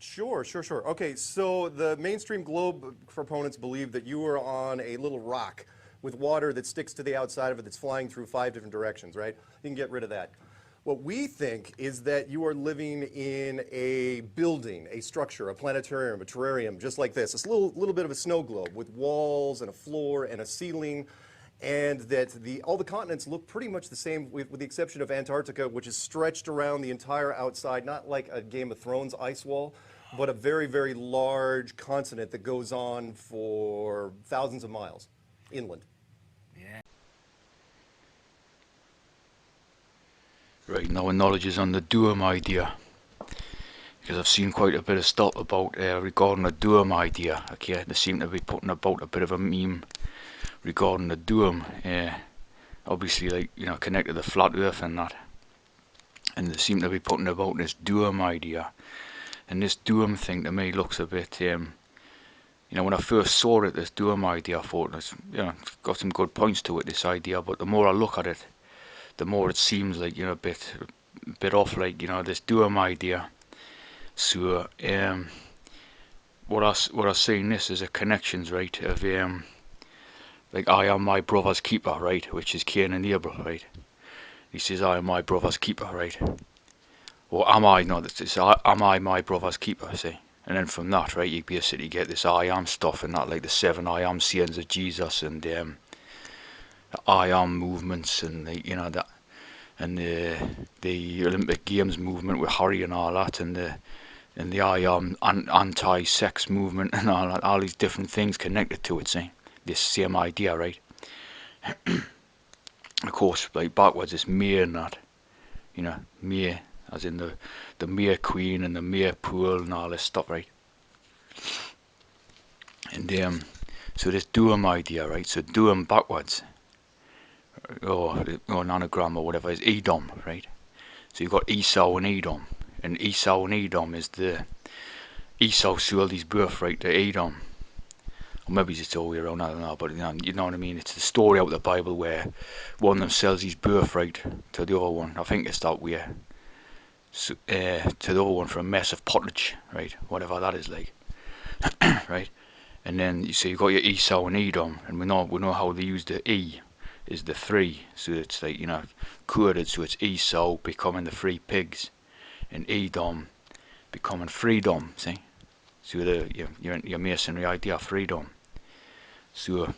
Sure. Okay, so the mainstream globe proponents believe that you are on a little rock with water that sticks to the outside of it that's flying through 5 different directions, right? You can get rid of that. What we think is that you are living in a building, a structure, a planetarium, a terrarium, just like this. It's a little bit of a snow globe with walls and a floor and a ceiling, and that all the continents look pretty much the same with the exception of Antarctica, which is stretched around the entire outside, not like a Game of Thrones ice wall, but a very, very large continent that goes on for thousands of miles inland. Right, now knowledge is on the doom idea, because I've seen quite a bit of stuff about regarding the doom idea. Okay, they seem to be putting about a bit of a meme regarding the doom. Obviously, like, you know, connected to the flat Earth and that, and they seem to be putting about this doom idea. And this doom thing to me looks a bit, you know, when I first saw it, this doom idea, I thought it's, you know, it's got some good points to it, this idea. But the more I look at it, the more it seems like, you know, a bit off, like, you know, this doom idea. So what I see in this is a connections, right, of like, I am my brother's keeper, right, which is Cain and Abel, right. He says, I am my brother's keeper, right. Or am I? No, it's am I my brother's keeper, see. And then from that, right, you basically get this I am stuff and that, like the 7 I am sayings of Jesus, and the I am movements, and the, you know, that, and the Olympic Games movement with Harry and all that, and the I am anti-sex movement and all that, all these different things connected to it, see. This same idea, right? Of course, like backwards, it's May and that, you know, May, as in the May Queen and the May Pool and all this stuff, right? And so this doom idea, right? So doom backwards, or an anagram or whatever, is Edom, right? So you've got Esau and Edom, and Esau and Edom is the Esau sold his birthright to Edom. Or maybe it's the other way around, I don't know, but you know what I mean? It's the story out of the Bible where one of them sells his birthright to the other one. I think it's that way. So, to the other one for a mess of pottage, right? Whatever that is like, right? And then you see, you've got your Esau and Edom, and we know how they use the E is the 3, so it's like, you know, coded, so it's Esau becoming the 3 pigs, and Edom becoming freedom, see? So your masonry idea of freedom. So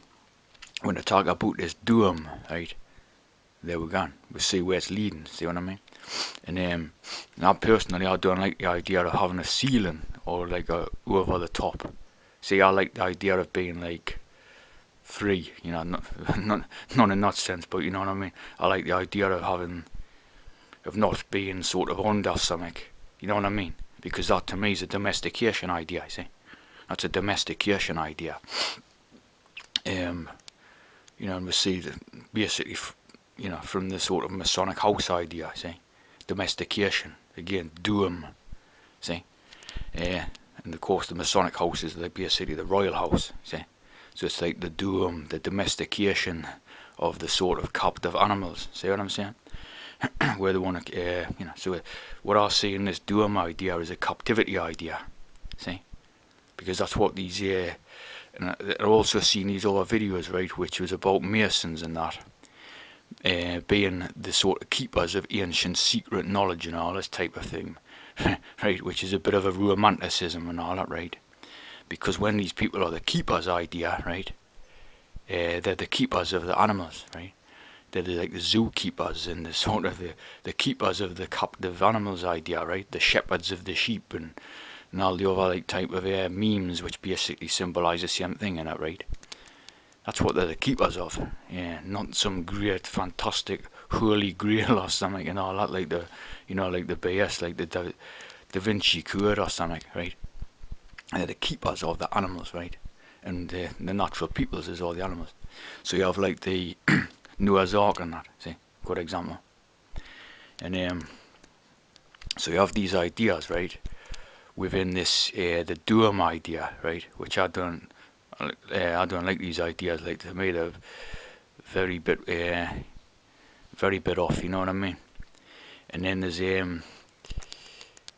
when I talk about this doom, right, there we go. We see where it's leading, see what I mean? And now personally, I don't like the idea of having a ceiling or like a over the top. See, I like the idea of being like free, you know, not in that sense, but you know what I mean. I like the idea of not being sort of under something, you know what I mean? Because that to me is a domestication idea. I see, that's a domestication idea. You know, and we see that basically, you know, from the sort of Masonic house idea. See, domestication again, doom. See, and of course the Masonic house is like basically the royal house. See. So it's like the doom, the domestication of the sort of captive animals. See what I'm saying? Where they want to, you know. So what I see in this doom idea is a captivity idea. See, because that's what these. And I've also seen these other videos, right, which was about Masons and that, being the sort of keepers of ancient secret knowledge and all this type of thing, right, which is a bit of a romanticism and all that, right? Because when these people are the keepers idea, right, they're the keepers of the animals, right? They're like the zookeepers and the sort of the keepers of the captive animals idea, right? The shepherds of the sheep and all the other like type of memes which basically symbolise the same thing in it, right? That's what they're the keepers of, yeah, not some great fantastic holy grail or something and all that, like the, you know, like the BS, like the Da Vinci Code or something, right? They're the keepers of the animals, right? And the natural peoples is all the animals. So you have like the Noah's Ark and that, see, good example. And so you have these ideas, right, within this the doom idea, right, which I don't like these ideas. Like, to me they're very bit off, you know what I mean? And then there's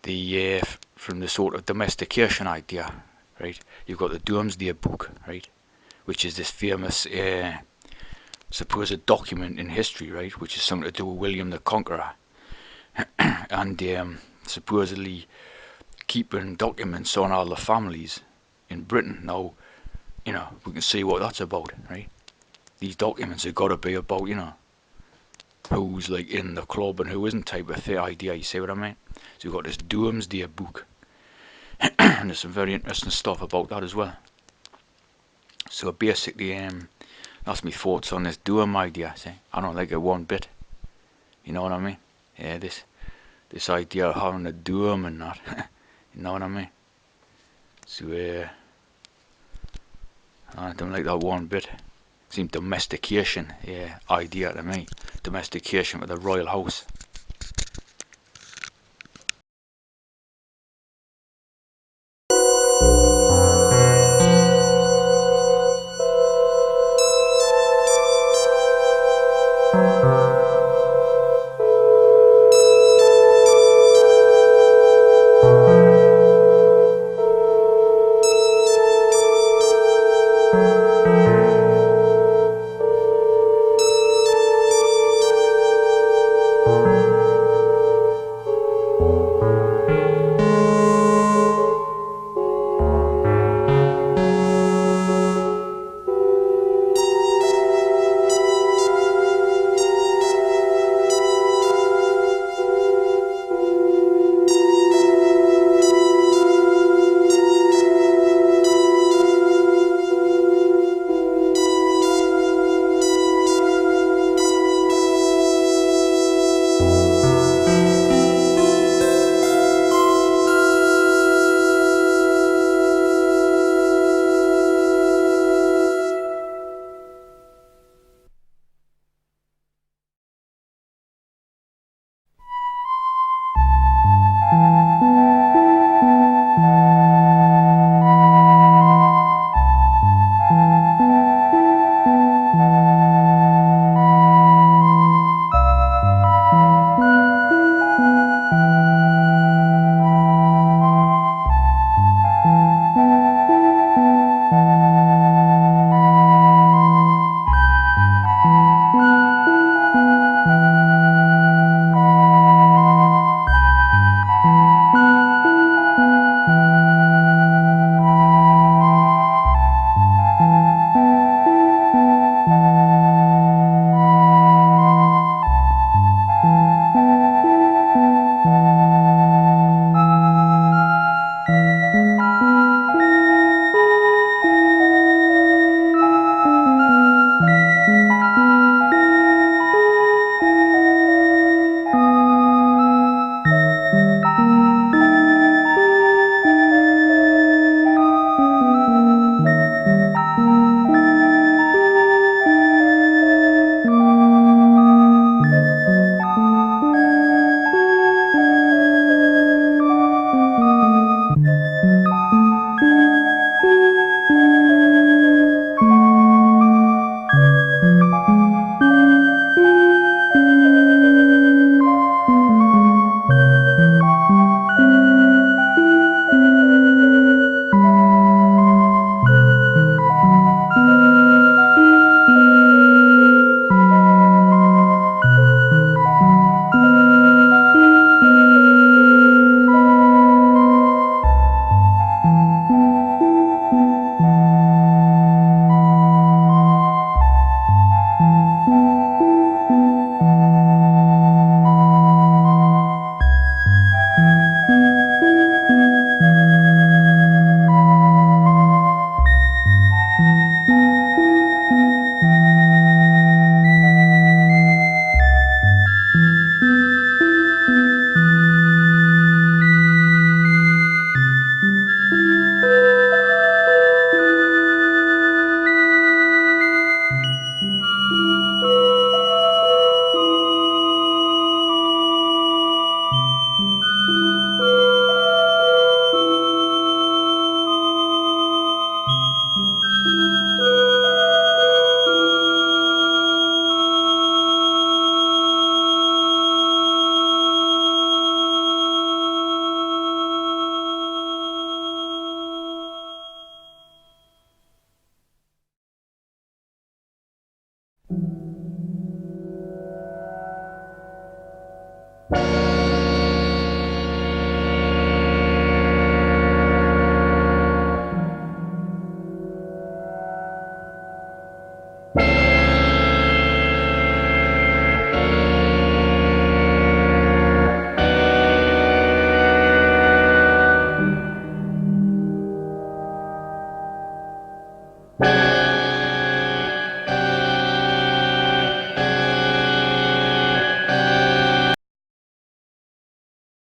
the from the sort of domestication idea, right? You've got the Domesday Book, right, which is this famous supposed document in history, right, which is something to do with William the Conqueror, and supposedly keeping documents on all the families in Britain. Now, we can see what that's about, right? These documents have got to be about, who's like in the club and who isn't type of idea, you see what I mean? So you've got this Domesday Book, and there's some very interesting stuff about that as well. So basically, that's my thoughts on this doom idea, see? I don't like it one bit, you know what I mean? Yeah, this idea of having a doom and that, you know what I mean? So, I don't like that one bit. Seems domestication, idea to me. Domestication with the royal house. you.